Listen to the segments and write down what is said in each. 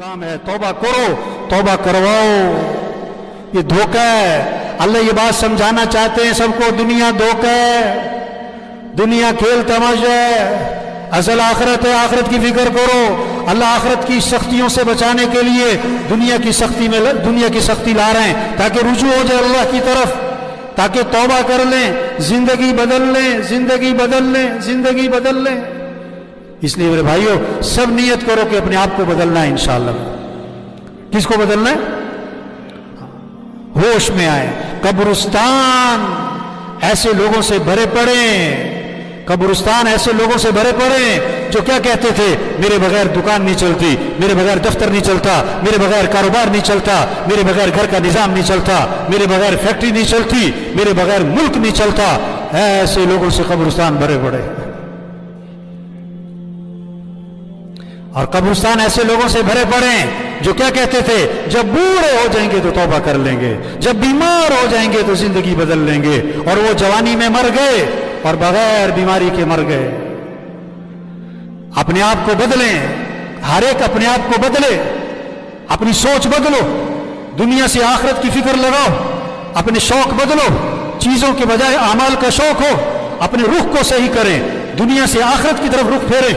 काम है, तौबा करो, तौबा करवाओ। ये धोखा है। अल्लाह ये बात समझाना चाहते हैं सबको, दुनिया धोखा है, दुनिया खेल तमाशा है, असल आखिरत है, आखिरत की फिक्र करो। अल्लाह आखिरत की सख्तियों से बचाने के लिए दुनिया की सख्ती ला रहे हैं ताकि रुजू हो जाए अल्लाह की तरफ, ताकि तौबा कर लें, जिंदगी बदल लें, जिंदगी बदल लें, जिंदगी बदल लें। इसलिए मेरे भाइयों, सब नियत करो कि अपने आप को बदलना है इंशाअल्लाह। किसको बदलना है? होश में आए। कब्रिस्तान ऐसे लोगों से भरे पड़े, कब्रिस्तान ऐसे लोगों से भरे पड़े जो क्या कहते थे, मेरे बगैर दुकान नहीं चलती, मेरे बगैर दफ्तर नहीं चलता, मेरे बगैर कारोबार नहीं चलता, मेरे बगैर घर का निजाम नहीं चलता, मेरे बगैर फैक्ट्री नहीं चलती, मेरे बगैर मुल्क नहीं चलता। ऐसे लोगों से कब्रिस्तान भरे पड़े। और कब्रिस्तान ऐसे लोगों से भरे पड़े जो क्या कहते थे, जब बूढ़े हो जाएंगे तो तौबा कर लेंगे, जब बीमार हो जाएंगे तो जिंदगी बदल लेंगे। और वो जवानी में मर गए और बगैर बीमारी के मर गए। अपने आप को बदलें, हर एक अपने आप को बदले, अपनी सोच बदलो, दुनिया से आखिरत की फिक्र लगाओ, अपने शौक बदलो, चीजों के बजाय अमाल का शौक हो, अपने रुख को सही करें, दुनिया से आखिरत की तरफ रुख फेरें,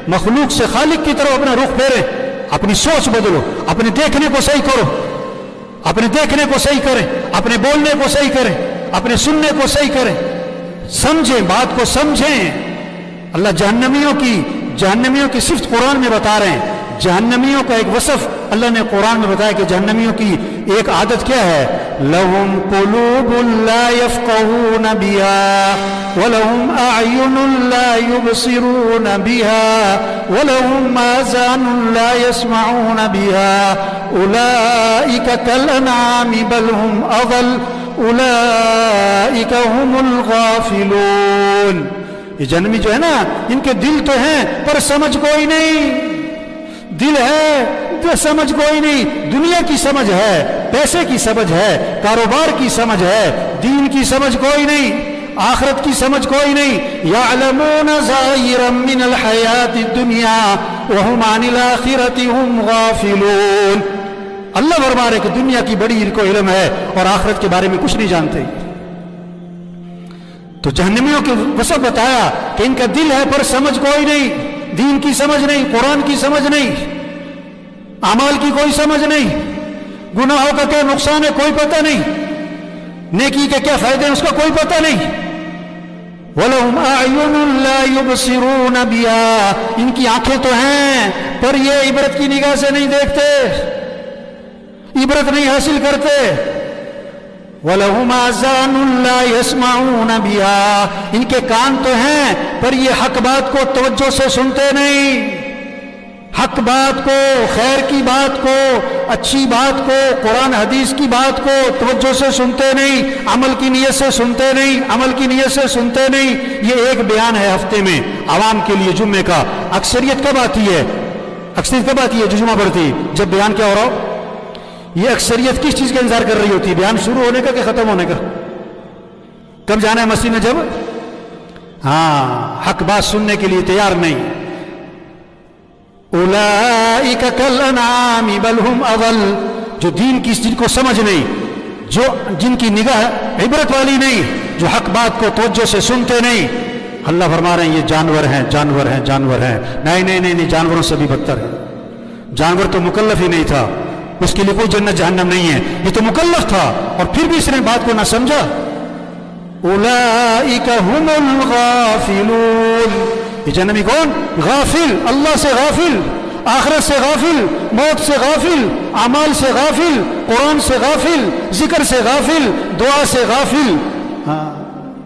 मखलूक से खालिक की तरफ अपना रुख फेरें, अपनी सोच बदलो, अपने देखने को सही करो, अपने देखने को सही करें, अपने बोलने को सही करें, अपने सुनने को सही करें, समझें, बात को समझें। अल्लाह जहन्नमियों की सिफ्त कुरान में बता रहे हैं। जहन्नमियों का एक वसफ अल्लाह ने कुरान में बताया कि जहन्नमियों की एक आदत क्या है, लहुम कुलूबुन ला यफ़क़हून बिहा व लहुम अअयुनुन ला युबसिरून बिहा व लहुम आज़ानुन ला यस्मऊन बिहा उलाइका कल अनआमि बल हुम अज़ल उलाइका हुमुल गाफिलून। ये जहन्नमी जो है ना, इनके दिल तो हैं पर समझ कोई नहीं, दिल है तो समझ कोई नहीं। दुनिया की समझ है, पैसे की समझ है, कारोबार की समझ है, दीन की समझ कोई नहीं, आखिरत की समझ कोई नहीं। यअलमून ज़ाहिरम मिनल हयातिद दुनिया व हुम अनिल आखिरति हुम गाफिलून। अल्लाह फरमा रहे कि दुनिया की बड़ी इनको इल्म है और आखिरत के बारे में कुछ नहीं जानते। तो जहन्नमियों के वसफ बताया कि इनका दिल है पर समझ कोई नहीं, दीन की समझ नहीं, कुरान की समझ नहीं, अमाल की कोई समझ नहीं, गुनाहों का क्या नुकसान है कोई पता नहीं, नेकी के क्या फायदे हैं उसका कोई पता नहीं। वलहुम अअयुनुन ला युबसिरून बिहा, इनकी आंखें तो हैं पर ये इबरत की निगाह से नहीं देखते, इबरत नहीं हासिल करते। वलहुम आज़ानुन ला यस्मऊन बिहा, इनके कान तो हैं पर ये हक बात को तवज्जो से सुनते नहीं, हक बात को, खैर की बात को, अच्छी बात को, कुरान हदीस की बात को तवज्जो से सुनते नहीं, अमल की नीयत से सुनते नहीं, अमल की नीयत से सुनते नहीं। ये एक बयान है हफ्ते में आवाम के लिए जुम्मे का। अक्सरियत कब आती है? अक्सरियत कब आती है जो जुम्मा पढ़ती है? जब बयान क्या हो रहा हो। ये अक्सरियत किस चीज का इंतजार कर रही होती है? बयान शुरू होने का कि खत्म होने का? कब जाना है मस्जिद में? जब हक बात सुनने के लिए तैयार नहीं। उलाइका कल अनआमि बल हुम अज़ल, जो दीन की चीज को समझ नहीं, जो जिनकी निगाह इबरत वाली नहीं, जो हक बात को तवज्जो से सुनते नहीं, अल्लाह फरमा रहे हैं ये जानवर हैं, जानवर हैं, जानवर हैं। नहीं नहीं नहीं नहीं, जानवरों से भी बदतर है। जानवर तो मुकल्लफ ही नहीं था, उसके लिए कोई जन्नत जहन्नम नहीं है, ये तो मुकल्लफ था और फिर भी इसने बात को ना समझा। उलाइका हुमुल गाफिलून, ये जहन्नमी कौन? गाफिल, अल्लाह से गाफिल, आखिरत से गाफिल, मौत से गाफिल, अमाल से गाफिल, कुरान से गाफिल, जिक्र से गाफिल, दुआ से गाफिल।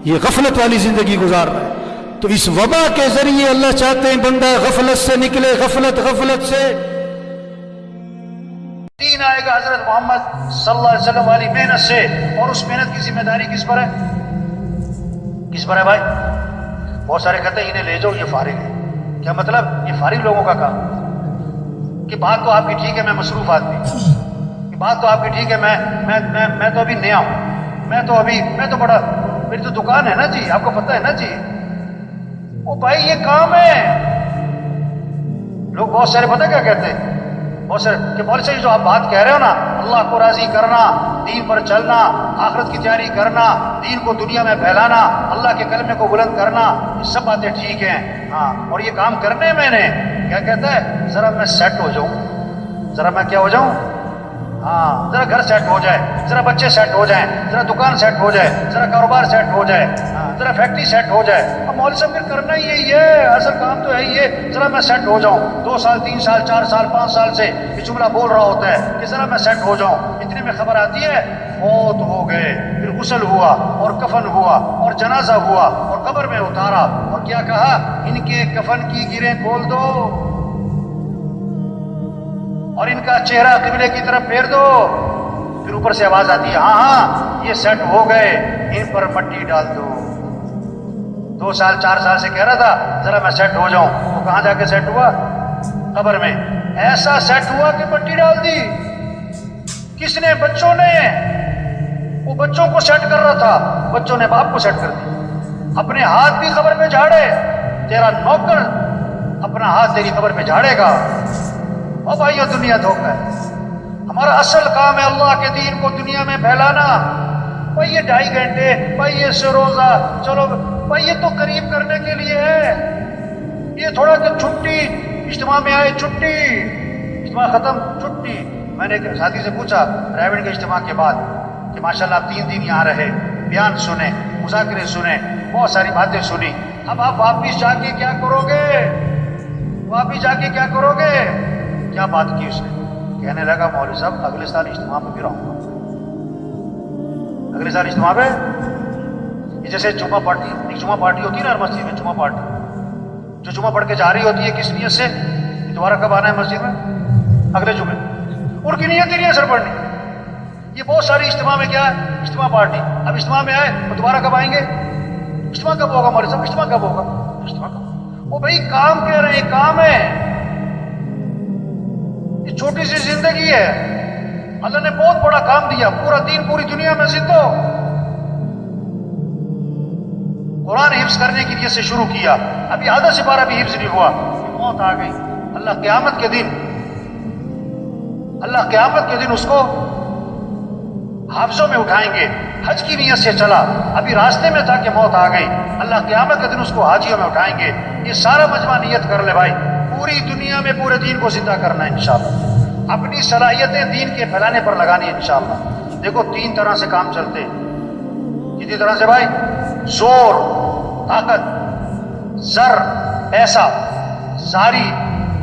ये गफलत वाली जिंदगी गुजार रहा है। तो इस वबा के जरिए अल्लाह चाहते हैं बंदा गफलत से निकले, गफलत से। दीन आएगा हजरत मोहम्मद सल्लल्लाहु अलैहि वसल्लम वाली मेहनत से, और उस मेहनत की जिम्मेदारी किस पर है? किस पर है भाई? बहुत सारे कहते हैं इन्हें ले जाओ, ये फारिग है। क्या मतलब? ये फारिग लोगों का काम कि बात तो आपकी ठीक है, मैं मसरूफ आदमी, कि बात तो आपकी ठीक है, मैं तो अभी नया हूं, मैं तो बड़ा, मेरी तो दुकान है ना जी, आपको पता है ना जी। ओ भाई ये काम है। लोग बहुत सारे पता क्या कहते हैं, بہت سے کہ مولوی صاحب جو آپ بات کہہ رہے ہو نا، اللہ کو راضی کرنا، دین پر چلنا، آخرت کی تیاری کرنا، دین کو دنیا میں پھیلانا، اللہ کے کلمے کو بلند کرنا، یہ سب باتیں ٹھیک ہیں، ہاں، اور یہ کام کرنے میں نے کیا کہتا ہے، ذرا میں سیٹ ہو جاؤں، ذرا میں کیا ہو جاؤں، ہاں، ذرا گھر سیٹ ہو جائے، ذرا بچے سیٹ ہو جائیں، ذرا دکان سیٹ ہو جائے، ذرا کاروبار سیٹ ہو جائے، ہاں، ذرا فیکٹری سیٹ ہو جائے۔ اب مولوی صاحب پھر کرنا ہی یہی ہے، اصل کام تو ہے ہی ہے، ذرا میں سیٹ ہو جاؤں، 2 سال 3 سال 4 سال 5 سال سے یہ جملہ بول رہا ہوتا ہے کہ ذرا میں سیٹ ہو جاؤں، اتنے میں خبر آتی ہے فوت ہو گئے، پھر غسل ہوا اور کفن ہوا اور جنازہ ہوا اور قبر میں اتارا، اور کیا کہا، ان کے کفن کی گریں کھول دو اور ان کا چہرہ قبلے کی طرف پھیر دو۔ پھر اوپر سے آواز آتی ہے، ہاں ہاں یہ سیٹ ہو گئے، ان پر مٹی ڈال دو۔ 2 سال 4 سال سے کہہ رہا تھا ذرا میں سیٹ ہو جاؤں، تو کہاں جا کے سیٹ ہوا؟ قبر میں۔ ایسا سیٹ ہوا کہ مٹی ڈال دی۔ کس نے؟ بچوں نے۔ وہ بچوں کو سیٹ کر رہا تھا، بچوں نے باپ کو سیٹ کر دی۔ اپنے ہاتھ بھی قبر پہ جھاڑے، تیرا نوکر اپنا ہاتھ تیری قبر پہ جھاڑے گا۔ اور بھائیو دنیا دھوکہ ہے، ہمارا اصل کام ہے اللہ کے دین کو دنیا میں پھیلانا۔ بھائی یہ 2.5 گھنٹے، بھائی یہ روزہ، چلو بھائی یہ تو قریب کرنے کے لیے ہے، یہ تھوڑا کہ چھٹی، اجتماع میں آئے چھٹی، اجتماع ختم چھٹی۔ میں نے ایک ساتھی سے پوچھا ریونڈ کے اجتماع کے بعد کہ ماشاءاللہ آپ 3 دن یہاں رہے، بیان سنے، مذاکرے سنے، بہت ساری باتیں سنی، اب آپ واپس جا کے کیا کرو گے؟ واپس جا کے کیا کرو گے؟ کیا بات کی اس نے؟ کہنے لگا مولوی صاحب اگلے سال اجتماع پہ بھی رہوں گا، اگلے سال اجتماع پہ۔ یہ جیسے جمعہ پارٹی ہوتی ہے نا ہر مسجد میں، جمعہ پارٹی جو جمعہ پڑھ کے جا رہی ہوتی ہے کس نیت سے، دوبارہ کب آنا ہے مسجد میں؟ اگلے جمعے۔ ان کی نیت ہی نہیں ہے سر پڑھنی۔ یہ بہت ساری اجتماع میں کیا ہے، اجتماع پارٹی، اب اجتماع میں آئے تو دوبارہ کب آئیں گے؟ اجتماع کب ہوگا مولوی صاحب؟ اجتماع کب ہوگا؟ اجتماع کب؟ وہ بھائی کام کہہ رہے ہیں، کام ہے، یہ چھوٹی سی زندگی ہے، اللہ نے بہت بڑا کام دیا، پورا دین پوری دنیا میں زندہ ہو۔ قرآن حفظ کرنے کی نیت سے شروع کیا، ابھی آدھا سپارہ بھی حفظ نہیں ہوا، موت آ گئی۔ اللہ قیامت کے دن اس کو حافظوں میں اٹھائیں گے۔ حج کی نیت سے چلا، ابھی راستے میں تھا کہ موت آ گئی، اللہ قیامت کے دن اس کو حاجیوں میں اٹھائیں گے۔ یہ سارا مجمع نیت کر لے بھائی، پوری دنیا میں پورے دین کو زندہ کرنا ہے انشاءاللہ، اپنی صلاحیتیں دین کے پھیلانے پر لگانی ہے انشاءاللہ۔ دیکھو 3 طرح سے کام چلتے ہیں، کتنی طرح سے بھائی؟ زور، طاقت، زر، پیسہ، زاری،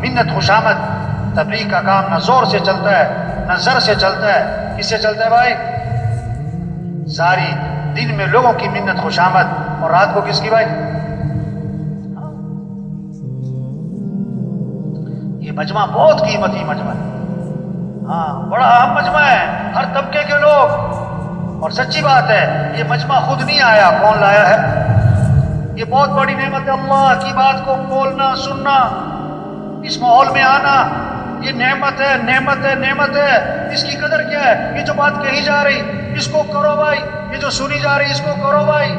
منت، خوشامد۔ تبلیغ کا کام نہ زور سے چلتا ہے نہ زر سے چلتا ہے، کس سے چلتا ہے بھائی؟ زاری، دن میں لوگوں کی منت خوشامد، اور رات کو کس کی بھائی؟ یہ مجمع بہت قیمتی مجمع ہے، ہاں بڑا اہم مجمع ہے، ہر طبقے کے لوگ۔ اور سچی بات ہے یہ مجمع خود نہیں آیا، کون لایا ہے؟ یہ بہت بڑی نعمت ہے، اللہ کی بات کو بولنا، سننا، اس ماحول میں آنا، یہ نعمت ہے، نعمت ہے، نعمت ہے۔ اس کی قدر کیا ہے؟ یہ جو بات کہی جا رہی اس کو کرو بھائی، یہ جو سنی جا رہی اس کو کرو بھائی۔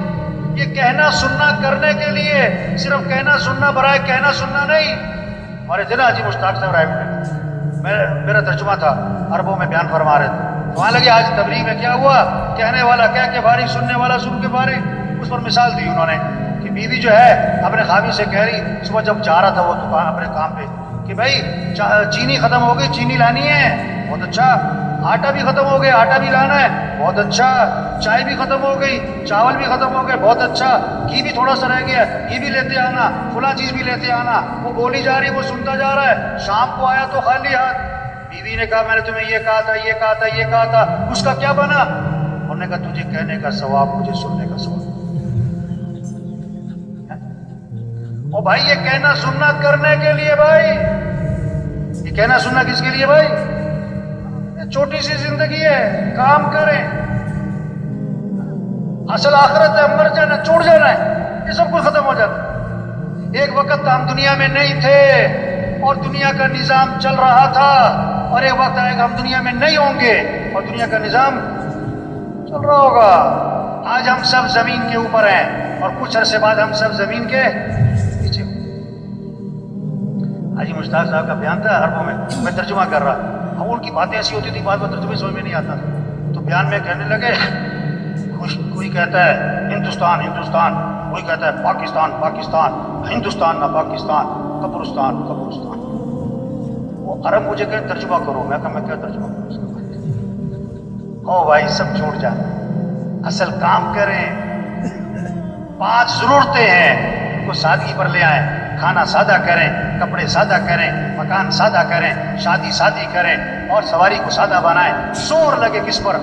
یہ کہنا سننا کرنے کے لیے، صرف کہنا سننا برائے کہنا سننا نہیں۔ ہمارے ضلع حاجی مشتاق صاحب رائے میں میرا ترجمہ تھا، عربوں میں بیان فرما رہے تھے، وہاں لگے آج تبلیغ میں کیا ہوا، کہنے والا کیا کہ بھاری، سننے والا سن کے بھاری۔ اس پر مثال دی انہوں نے کہ بیوی جو ہے اپنے خاوند سے کہہ رہی، صبح جب جا رہا تھا وہ دکان اپنے کام پہ، کہ بھائی چینی ختم ہو گئی، چینی لانی ہے، بہت اچھا۔ آٹا بھی ختم ہو گیا، آٹا بھی لانا ہے، بہت اچھا۔ چائے بھی ختم ہو گئی، چاول بھی ختم ہو گئے، بہت اچھا۔ گھی بھی تھوڑا سا رہ گیا، گھی بھی لیتے آنا، فلاں چیز بھی لیتے آنا۔ وہ بولی جا رہی، وہ سنتا جا رہا ہے۔ شام کو آیا تو خالی ہاتھ، بیوی نے کہا میں نے تمہیں یہ کہا تھا، یہ کہا تھا، یہ کہا تھا، اس کا کیا بنا؟ انہوں نے کہا تجھے کہنے کا ثواب، مجھے سننے کا ثواب۔ او بھائی یہ کہنا سننا کرنے کے لیے بھائی، یہ کہنا سننا کس کے لیے بھائی؟ چھوٹی سی زندگی ہے، کام کریں، اصل آخرت ہے، مر جانا، چھوڑ جانا ہے، یہ سب کچھ ختم ہو جاتا ہے۔ ایک وقت ہم دنیا میں نہیں تھے اور دنیا کا نظام چل رہا تھا، اور ایک وقت آئے گا ہم دنیا میں نہیں ہوں گے اور دنیا کا نظام چل رہا ہوگا۔ آج ہم سب زمین کے اوپر ہیں اور کچھ عرصے بعد ہم سب زمین کے پیچھے۔ हाजी मुश्ताक साहब का बयान था अरबों में, मैं तर्जुमा कर रहा, अब उनकी बातें ऐसी होती थी बात में तर्जुमे समझ में नहीं आता, तो बयान में कहने लगे कोई कहता है हिंदुस्तान हिंदुस्तान, कोई कहता है पाकिस्तान पाकिस्तान, हिंदुस्तान ना पाकिस्तान, कब्रिस्तान कब्रिस्तान। वो अरब मुझे कहे तर्जुमा करो, मैं कहा मैं क्या तर्जुमा करूँ उसका। ओ भाई सब छूट जाए, असल काम करें, 5 जरूरतें हैं उनको सादगी पर ले आए, खाना सादा करें, कपड़े सादा करें, मकान सादा करें, शादी सादी करें और सवारी को सादा बनाएं। जोर लगे किस पर?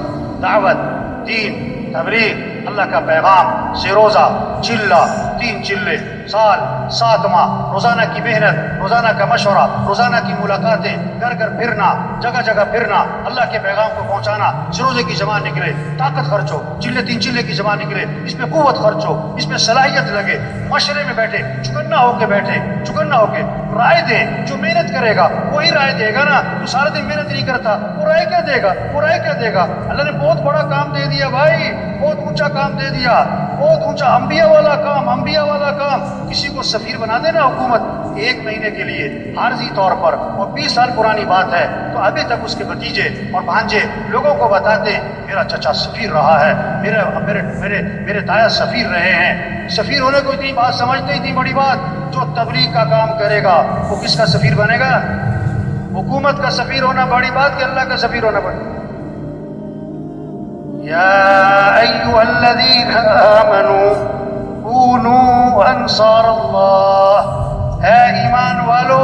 दावत, दीन, तबलीग, अल्लाह का पैगाम से रोजा, चिल्ला, 3 चिल्ले, साल, 7 माह, रोजाना की मेहनत, रोजाना का मशवरा, रोजाना की मुलाकातें, घर घर फिरना, जगह जगह फिरना, अल्लाह के पैगाम को पहुंचाना। रोजे की जमा निकले, ताकत खर्चो, चिल्ले 3 चिल्ले की जमा निकले, इसमें कुव्वत खर्चो, इसमें सलाहियत लगे, मशरे में बैठे, चुकन्ना होके बैठे, चुकन्ना होके राय दें। जो मेहनत करेगा वही राय देगा ना, तो सारा दिन मेहनत नहीं करता वो राय क्या देगा, वो राय क्या देगा? अल्लाह ने बहुत बड़ा काम दे दिया भाई, बहुत ऊंचा काम दे दिया, बहुत ऊंचा, अंबिया वाला काम, अंबिया वाला काम। किसी को सफीर बना देना हुकूमत 1 महीने के लिए आर्जी तौर पर, और 20 साल पुरानी बात है, तो अभी तक उसके भतीजे और भांजे लोगों को बताते मेरा चचा सफीर रहा है, मेरे मेरे मेरे मेरे ताया सफीर रहे हैं। सफीर होने को इतनी बात समझते, इतनी बड़ी बात। जो तबलीग का काम करेगा वो किसका सफीर बनेगा? हुकूमत का सफीर होना बड़ी बात कि अल्लाह का सफीर होना बड़ी? या अय्युहल्लज़ीना आमनू कूनू अंसारल्लाह, है ईमान वालो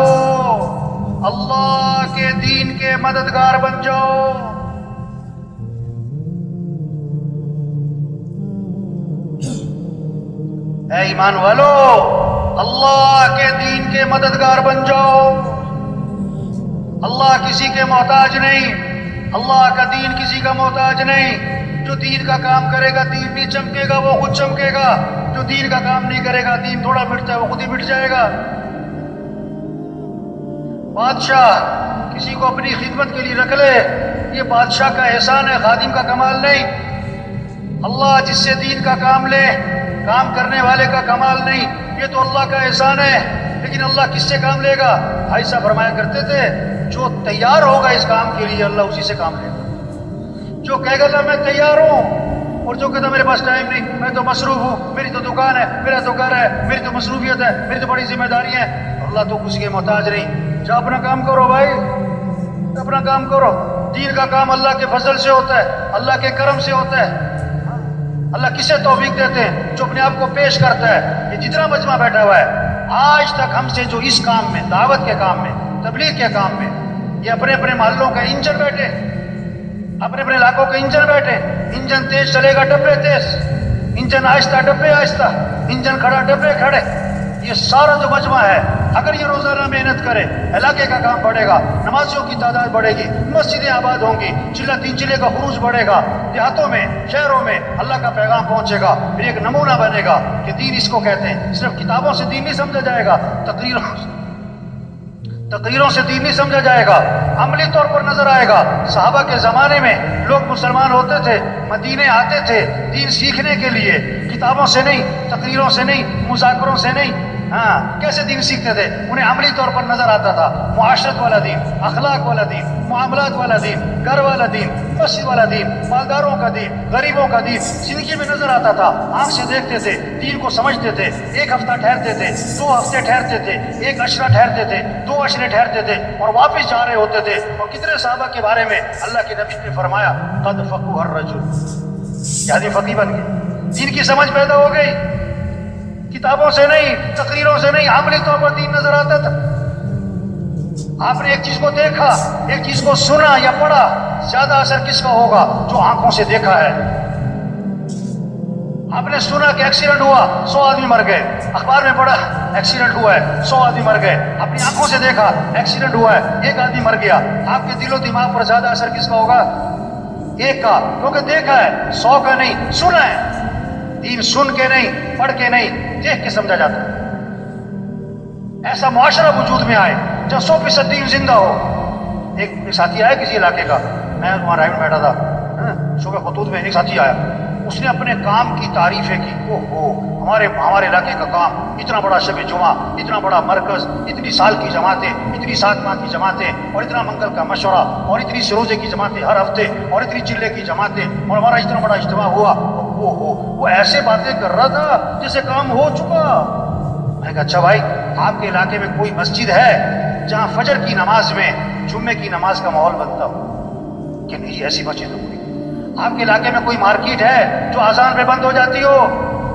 अल्लाह के दीन के मददगार बन जाओ। है ईमान वालो अल्लाह के दीन के मददगार बन जाओ। अल्लाह किसी के मोहताज नहीं, अल्लाह का दीन किसी का मोहताज नहीं। जो दीन का काम करेगा दीन भी चमकेगा, वो खुद चमकेगा। जो दीन का काम नहीं करेगा, दीन थोड़ा मिटता है वो खुद ही मिट जाएगा। बादशाह किसी को अपनी खिदमत के लिए रख ले, ये बादशाह का एहसान है, खादिम का कमाल नहीं। अल्लाह जिससे दीन का काम ले, काम करने वाले का कमाल नहीं, ये तो अल्लाह का एहसान है। लेकिन अल्लाह किससे काम लेगा? भाई साहब फरमाया करते थे, जो तैयार होगा इस काम के लिए अल्लाह उसी से काम लेगा। जो कहेगा ना मैं तैयार हूं, और जो कहता मेरे पास टाइम नहीं, मैं तो मसरूफ हूं, मेरी तो दुकान है, मेरा तो घर है, मेरी तो मसरूफियत है, मेरी तो बड़ी जिम्मेदारी है, अल्लाह तो किसी के मोहताज नहीं। जा अपना काम करो भाई, अपना काम करो। दीन का काम अल्लाह के फजल से होता है, अल्लाह के करम से होता है। अल्लाह किसे तौफीक देते हैं? जो अपने आप को पेश करता है। ये जितना मजमा बैठा हुआ है आज तक हमसे, जो इस काम में, दावत के काम में, तबलीग के काम में, ये अपने अपने मोहल्लों का इंजन बैठे, अपने अपने इलाकों के इंजन बैठे। इंजन तेज चलेगा डब्बे तेज, इंजन आहिस्ता डब्बे आहिस्ता, इंजन खड़ा डब्बे खड़े। ये सारा जो मजमा है, अगर ये रोजाना मेहनत करे, इलाके का काम बढ़ेगा, नमाजियों की तादाद बढ़ेगी, मस्जिदें आबाद होंगी, चिल्ला 3 चिल्ले का खुरूज बढ़ेगा, देहातों में, शहरों में अल्लाह का पैगाम पहुंचेगा। फिर एक नमूना बनेगा कि दीन इसको कहते हैं। सिर्फ किताबों से दीन नहीं समझा जाएगा, तकरीरों से दीन नहीं समझा जाएगा, अमली तौर पर नजर आएगा। सहाबा के जमाने में लोग मुसलमान होते थे, मदीने आते थे दीन सीखने के लिए, किताबों से नहीं, तकरीरों से नहीं, मुज़ाकरों से नहीं। हाँ, कैसे दीन सीखते थे? उन्हें अमली तौर पर नजर आता था। मुआशरत वाला दीन, अखलाक वाला दीन, मामलात वाला दीन, घर वाला दीन, मस्जिद वाला दीन, मालदारों का दीन, गरीबों का दीन जिंदगी में नजर आता था। आंख से देखते थे, दीन को समझते थे। 1 हफ्ता ठहरते थे, 2 हफ्ते ठहरते थे, 1 अशरा ठहरते थे, 2 अशरे ठहरते थे और वापस जा रहे होते थे। और कितने साहबा के बारे में अल्लाह के नबी ने फरमाया, कद फक़ू हर रजुल, यानी फकी बन गए, दीन की समझ पैदा हो गई। किताबों से नहीं, तकरीरों से नहीं, अमली तौर पर दीन नजर आता था। आपने एक चीज को देखा, एक चीज को सुना या पढ़ा, ज्यादा असर किसका होगा? जो आंखों से देखा है। आपने सुना कि एक्सीडेंट हुआ, 100 आदमी मर गए, अखबार में पढ़ा एक्सीडेंट हुआ है, 100 आदमी मर गए, अपनी आंखों से देखा एक्सीडेंट हुआ है, 1 आदमी मर गया। आपके दिलो दिमाग पर ज्यादा असर किसका होगा? 1 का, क्योंकि देखा है, 100 का नहीं, सुना है। दीन सुन के नहीं, पढ़ के नहीं, देख के समझा जाता है। ऐसा मुआशरा वजूद में आए जब 100% दीन जिंदा हो। एक साथी आया किसी इलाके का, मैं वहां राय में बैठा था, सुबह खतूत में एक साथी आया, اس نے اپنے کام کی تعریفیں کی. ہمارے علاقے کا کام اتنا بڑا شب جمعہ، اتنا بڑا مرکز، اتنی سال کی جماعتیں، اتنی 7 ماہ کی جماعتیں، اور اتنا منگل کا مشورہ، اور اتنی سروزے کی جماعتیں ہر ہفتے، اور اتنی چلے کی جماعتیں، اور ہمارا اتنا بڑا اجتماع ہوا. وہ ایسے باتیں کر رہا تھا جیسے کام ہو چکا. میں نے کہا اچھا بھائی، آپ کے علاقے میں کوئی مسجد ہے جہاں فجر کی نماز میں جمعے کی نماز کا ماحول بنتا ہو؟ کہ نہیں، ایسی مسجد تو کوئی. آپ کے علاقے میں کوئی مارکیٹ ہے جو اذان پہ بند ہو جاتی ہو؟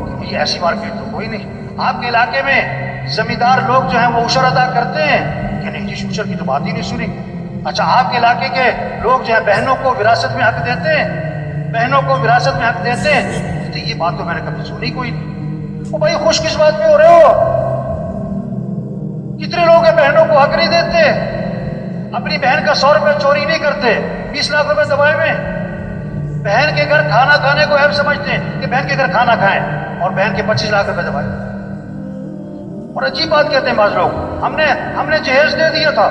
کہ نہیں، ایسی مارکیٹ تو کوئی نہیں. آپ کے علاقے میں زمیندار لوگ جو ہیں وہ عشر ادا کرتے ہیں؟ کہ نہیں جی، عشر کی تو بات ہی نہیں سنی. اچھا، آپ کے علاقے کے لوگ جو ہیں بہنوں کو وراثت میں حق دیتے ہیں؟ بہنوں کو وراثت میں حق دیتے ہیں؟ تو یہ بات تو میں نے کبھی سنی کوئی نہیں. او بھائی، خوش کس بات میں ہو رہے ہو؟ کتنے لوگ ہیں بہنوں کو حق نہیں دیتے، اپنی بہن کا 100 روپے چوری نہیں کرتے، 20 لاکھ روپے دبائے میں. بہن کے گھر کھانا کھانے کو عیب سمجھتے ہیں کہ بہن کے گھر کھانا کھائیں، اور بہن کے 25 لاکھ روپے دبائے. اور عجیب بات کہتے ہیں بعض لوگ، ہم نے جہیز دے دیا تھا.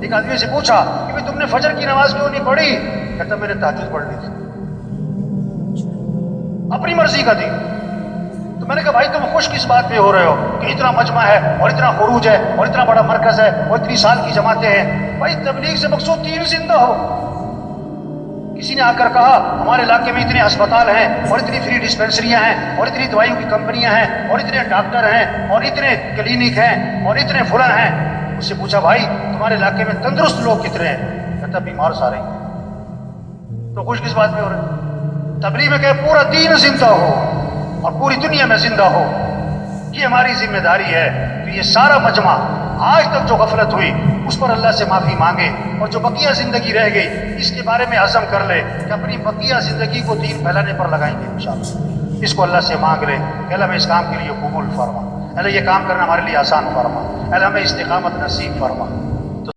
ایک آدمی سے پوچھا کہ بھائی تم نے فجر کی نماز کیوں نہیں پڑھی؟ کہتا میں نے تہجد پڑھ لی تھی. اپنی مرضی کا تھی. تو میں نے کہا بھائی تم خوش کس بات پہ ہو رہے ہو کہ اتنا مجمع ہے، اور اتنا خروج ہے، اور اتنا بڑا مرکز ہے، اور اتنی سال کی جماعتیں ہیں؟ بھائی تبلیغ سے مقصود دین زندہ ہو. کسی نے آ کر کہا ہمارے علاقے میں اتنے ہسپتال ہیں، اور اتنی فری ڈسپینسریاں ہیں، اور اتنی دوائیوں کی کمپنیاں ہیں، اور اتنے ڈاکٹر ہیں، اور اتنے کلینک ہیں، اور اتنے فلاں ہیں. اس سے پوچھا بھائی تمہارے علاقے میں تندرست لوگ کتنے ہیں؟ کہتا بیمار سارے ہیں. تو خوش کس بات پہ ہو رہے؟ تبلیغ میں کہ پورا دین زندہ ہو اور پوری دنیا میں زندہ ہو، یہ ہماری ذمہ داری ہے. تو یہ سارا مجمع آج تک جو غفلت ہوئی اس پر اللہ سے معافی مانگے، اور جو بقیہ زندگی رہ گئی اس کے بارے میں عزم کر لے کہ اپنی بقیہ زندگی کو دین پھیلانے پر لگائیں گے انشاءاللہ. اس کو اللہ سے مانگ لے کہ اللہ ہمیں اس کام کے لیے قبول فرما، اللہ یہ کام کرنا ہمارے لیے آسان فرما، اللہ ہمیں استقامت نصیب فرما.